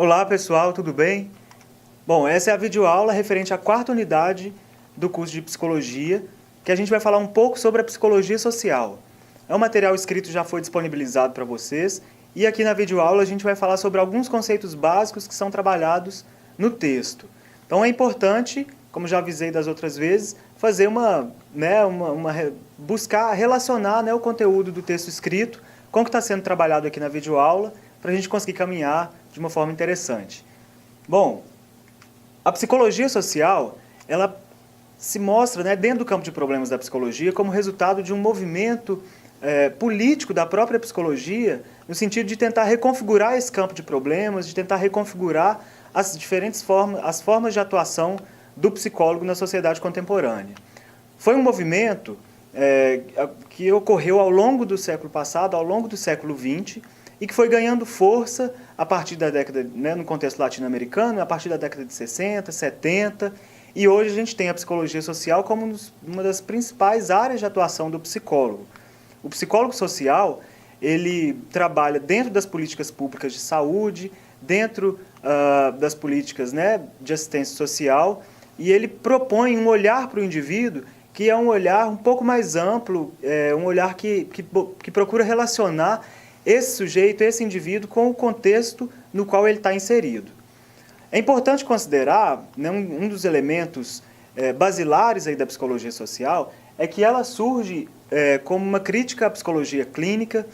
Olá pessoal, tudo bem? Bom, essa é a videoaula referente à quarta unidade do curso de Psicologia, que a gente vai falar um pouco sobre a psicologia social. É um material escrito, já foi disponibilizado para vocês, e aqui na videoaula a gente vai falar sobre alguns conceitos básicos que são trabalhados no texto. Então é importante, como já avisei das outras vezes, fazer buscar relacionar o conteúdo do texto escrito com o que está sendo trabalhado aqui na videoaula, para a gente conseguir caminhar de uma forma interessante. Bom, a psicologia social, ela se mostra, dentro do campo de problemas da psicologia, como resultado de um movimento político da própria psicologia, no sentido de tentar reconfigurar esse campo de problemas, de tentar reconfigurar as diferentes formas de atuação do psicólogo na sociedade contemporânea. Foi um movimento que ocorreu ao longo do século passado, ao longo do século XX, e que foi ganhando força a partir da década, no contexto latino-americano, a partir da década de 60, 70, e hoje a gente tem a psicologia social como uma das principais áreas de atuação do psicólogo. O psicólogo social, ele trabalha dentro das políticas públicas de saúde, dentro das políticas de assistência social, e ele propõe um olhar para o indivíduo que é um olhar um pouco mais amplo, um olhar que procura relacionar esse sujeito, esse indivíduo, com o contexto no qual ele está inserido. É importante considerar, um dos elementos basilares aí da psicologia social, é que ela surge como uma crítica à psicologia clínica,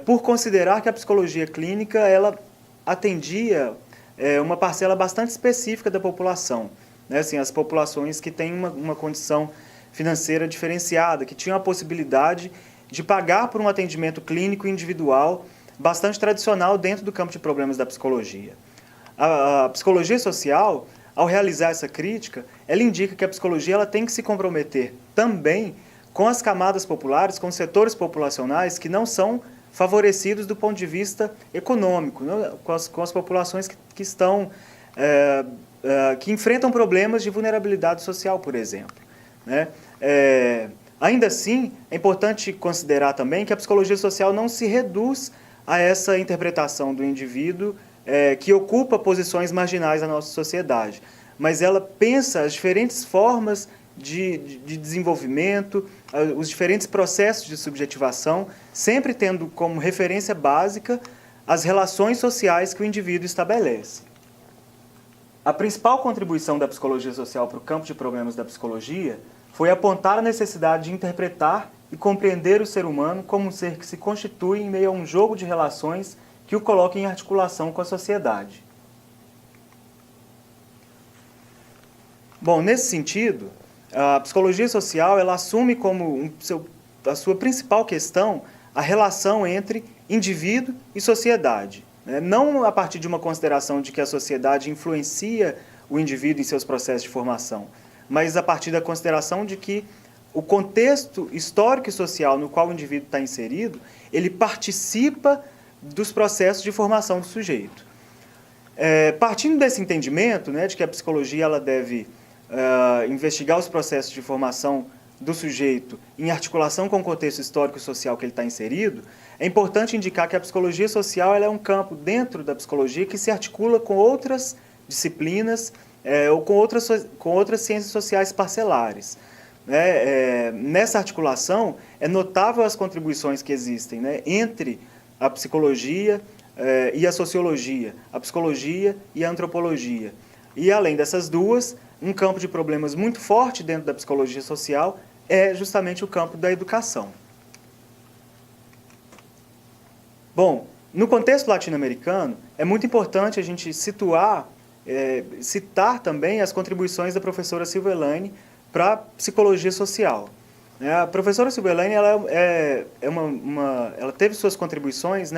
por considerar que a psicologia clínica ela atendia uma parcela bastante específica da população, assim, as populações que têm uma condição financeira diferenciada, que tinham a possibilidade de pagar por um atendimento clínico individual bastante tradicional dentro do campo de problemas da psicologia. A psicologia social, ao realizar essa crítica, ela indica que a psicologia ela tem que se comprometer também com as camadas populares, com os setores populacionais que não são favorecidos do ponto de vista econômico, com as populações que estão, que enfrentam problemas de vulnerabilidade social, por exemplo. Ainda assim, é importante considerar também que a psicologia social não se reduz a essa interpretação do indivíduo que ocupa posições marginais na nossa sociedade, mas ela pensa as diferentes formas de desenvolvimento, os diferentes processos de subjetivação, sempre tendo como referência básica as relações sociais que o indivíduo estabelece. A principal contribuição da psicologia social para o campo de problemas da psicologia foi apontar a necessidade de interpretar e compreender o ser humano como um ser que se constitui em meio a um jogo de relações que o coloca em articulação com a sociedade. Bom, nesse sentido, a psicologia social ela assume como a sua principal questão a relação entre indivíduo e sociedade, não a partir de uma consideração de que a sociedade influencia o indivíduo em seus processos de formação, mas a partir da consideração de que o contexto histórico e social no qual o indivíduo está inserido, ele participa dos processos de formação do sujeito. Partindo desse entendimento, de que a psicologia ela deve investigar os processos de formação do sujeito em articulação com o contexto histórico e social que ele está inserido, é importante indicar que a psicologia social ela é um campo dentro da psicologia que se articula com outras disciplinas ou com outras ciências sociais parcelares. Nessa articulação, é notável as contribuições que existem entre a psicologia e a sociologia, a psicologia e a antropologia. E, além dessas duas, um campo de problemas muito forte dentro da psicologia social é justamente o campo da educação. Bom, no contexto latino-americano, é muito importante a gente citar também as contribuições da professora Silvia Elaine para a psicologia social. A professora Silvia Elaine ela teve suas contribuições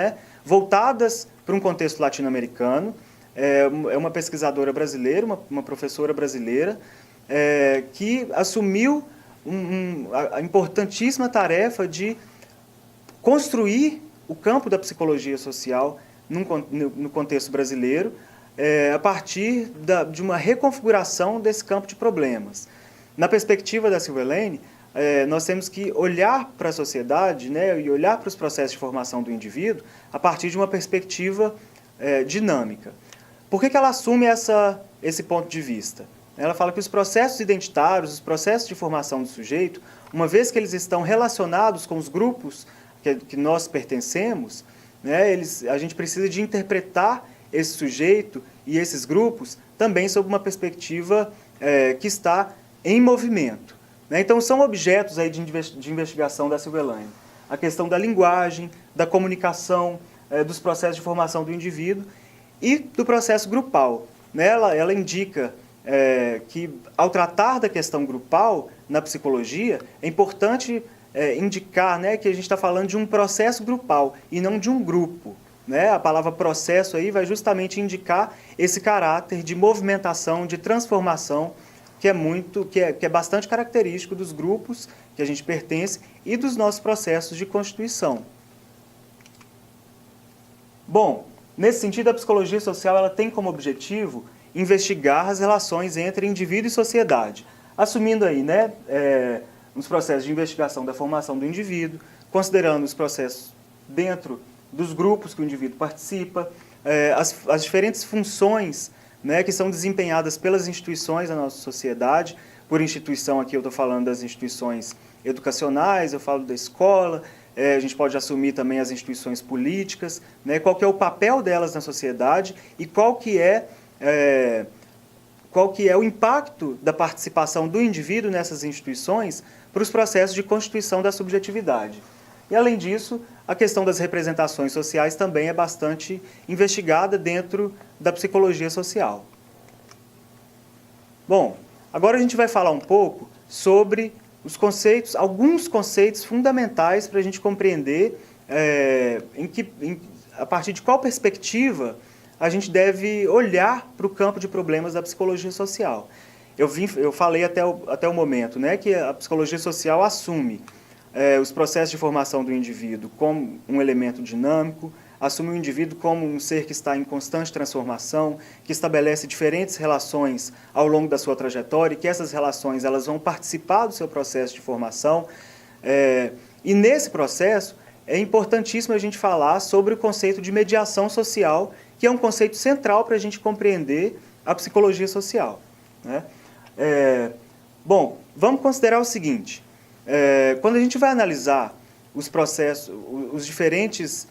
voltadas para um contexto latino-americano, é uma pesquisadora brasileira, uma professora brasileira, que assumiu a importantíssima tarefa de construir o campo da psicologia social no contexto brasileiro, a partir de uma reconfiguração desse campo de problemas. Na perspectiva da Silvia Elaine, nós temos que olhar para a sociedade e olhar para os processos de formação do indivíduo a partir de uma perspectiva dinâmica. Por que ela assume esse ponto de vista? Ela fala que os processos identitários, os processos de formação do sujeito, uma vez que eles estão relacionados com os grupos que nós pertencemos, né, a gente precisa de interpretar esse sujeito e esses grupos também sob uma perspectiva que está em movimento. Né? Então, são objetos aí de investigação da Silvia Elaine. A questão da linguagem, da comunicação, dos processos de formação do indivíduo e do processo grupal. Né? Ela indica que, ao tratar da questão grupal na psicologia, é importante indicar, né, que a gente está falando de um processo grupal e não de um grupo. Né? A palavra processo aí vai justamente indicar esse caráter de movimentação, de transformação, que é bastante característico dos grupos que a gente pertence e dos nossos processos de constituição. Bom, nesse sentido, a psicologia social ela tem como objetivo investigar as relações entre indivíduo e sociedade, assumindo aí, né, os processos de investigação da formação do indivíduo, considerando os processos dentro dos grupos que o indivíduo participa, as diferentes funções, né, que são desempenhadas pelas instituições da nossa sociedade. Por instituição aqui eu estou falando das instituições educacionais, eu falo da escola, a gente pode assumir também as instituições políticas, né, qual que é o papel delas na sociedade e qual que é o impacto da participação do indivíduo nessas instituições para os processos de constituição da subjetividade. E, além disso, a questão das representações sociais também é bastante investigada dentro da psicologia social. Bom, agora a gente vai falar um pouco sobre os conceitos, alguns conceitos fundamentais para a gente compreender a partir de qual perspectiva a gente deve olhar para o campo de problemas da psicologia social. Eu falei até o momento, né, que a psicologia social assume os processos de formação do indivíduo como um elemento dinâmico, assume o indivíduo como um ser que está em constante transformação, que estabelece diferentes relações ao longo da sua trajetória e que essas relações elas vão participar do seu processo de formação. E nesse processo é importantíssimo a gente falar sobre o conceito de mediação social, que é um conceito central para a gente compreender a psicologia social. Né? Bom, vamos considerar o seguinte: quando a gente vai analisar os processos, os diferentes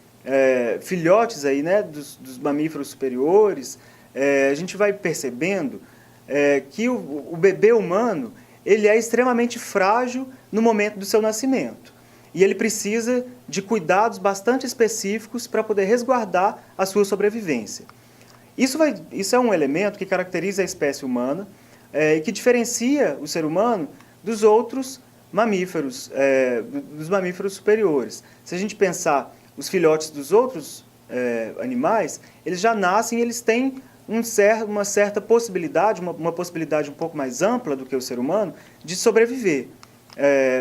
filhotes aí, né, dos mamíferos superiores, a gente vai percebendo que o bebê humano ele é extremamente frágil no momento do seu nascimento. E ele precisa de cuidados bastante específicos para poder resguardar a sua sobrevivência. Isso é um elemento que caracteriza a espécie humana e que diferencia o ser humano dos outros mamíferos, dos mamíferos superiores. Se a gente pensar os filhotes dos outros animais, eles já nascem, eles têm uma certa possibilidade, uma possibilidade um pouco mais ampla do que o ser humano, de sobreviver.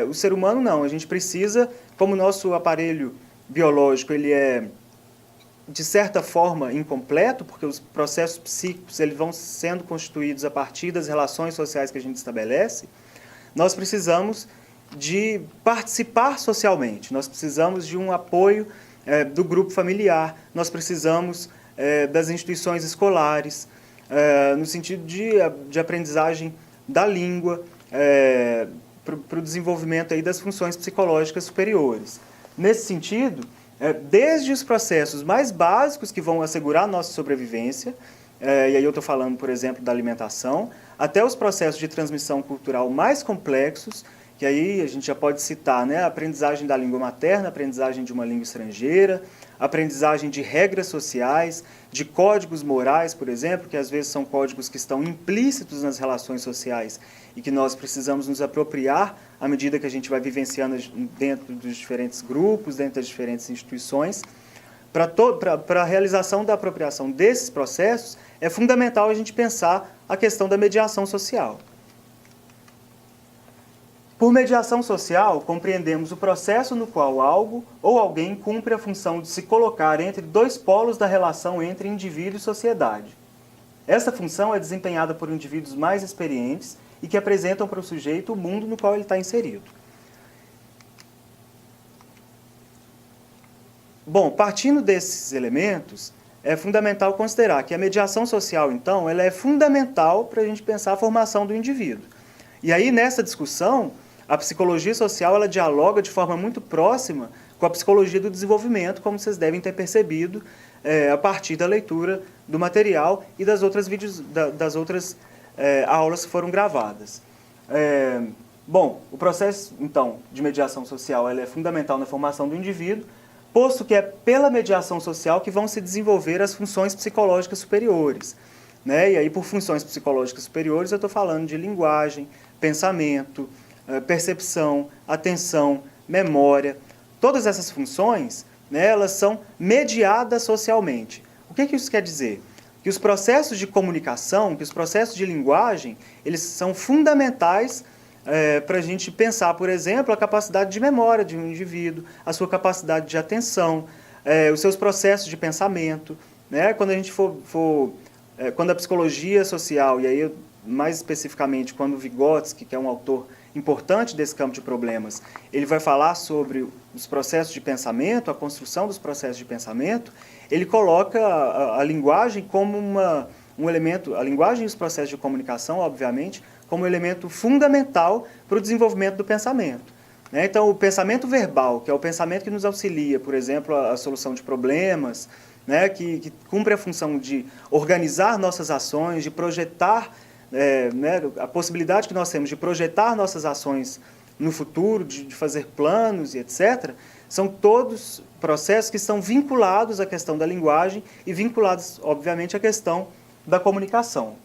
O ser humano não, a gente precisa, como o nosso aparelho biológico ele é, de certa forma, incompleto, porque os processos psíquicos eles vão sendo constituídos a partir das relações sociais que a gente estabelece, nós precisamos de participar socialmente, nós precisamos de um apoio do grupo familiar, nós precisamos das instituições escolares, no sentido de aprendizagem da língua, para o desenvolvimento aí das funções psicológicas superiores. Nesse sentido, desde os processos mais básicos que vão assegurar a nossa sobrevivência, e aí eu estou falando, por exemplo, da alimentação, até os processos de transmissão cultural mais complexos, que aí a gente já pode citar, né, a aprendizagem da língua materna, a aprendizagem de uma língua estrangeira, a aprendizagem de regras sociais, de códigos morais, por exemplo, que às vezes são códigos que estão implícitos nas relações sociais e que nós precisamos nos apropriar à medida que a gente vai vivenciando dentro dos diferentes grupos, dentro das diferentes instituições. Para a realização da apropriação desses processos, é fundamental a gente pensar a questão da mediação social. Por mediação social, compreendemos o processo no qual algo ou alguém cumpre a função de se colocar entre dois polos da relação entre indivíduo e sociedade. Essa função é desempenhada por indivíduos mais experientes e que apresentam para o sujeito o mundo no qual ele está inserido. Bom, partindo desses elementos, é fundamental considerar que a mediação social, então, ela é fundamental para a gente pensar a formação do indivíduo. E aí, nessa discussão, a psicologia social ela dialoga de forma muito próxima com a psicologia do desenvolvimento, como vocês devem ter percebido a partir da leitura do material e das outras aulas que foram gravadas. Bom, o processo, então, de mediação social ele é fundamental na formação do indivíduo, posto que é pela mediação social que vão se desenvolver as funções psicológicas superiores. Né? E aí, por funções psicológicas superiores, eu estou falando de linguagem, pensamento, percepção, atenção, memória. Todas essas funções, né, elas são mediadas socialmente. O que isso quer dizer? Que os processos de comunicação, que os processos de linguagem, eles são fundamentais para a gente pensar, por exemplo, a capacidade de memória de um indivíduo, a sua capacidade de atenção, os seus processos de pensamento. Né? Quando a gente quando a psicologia social, e aí mais especificamente quando o Vygotsky, que é um autor importante desse campo de problemas, ele vai falar sobre os processos de pensamento, a construção dos processos de pensamento, ele coloca a linguagem como um elemento, a linguagem e os processos de comunicação, obviamente, como um elemento fundamental para o desenvolvimento do pensamento. Né? Então, o pensamento verbal, que é o pensamento que nos auxilia, por exemplo, a solução de problemas, né? que cumpre a função de organizar nossas ações, de projetar, né? a possibilidade que nós temos de projetar nossas ações no futuro, de fazer planos e etc., são todos processos que estão vinculados à questão da linguagem e vinculados, obviamente, à questão da comunicação.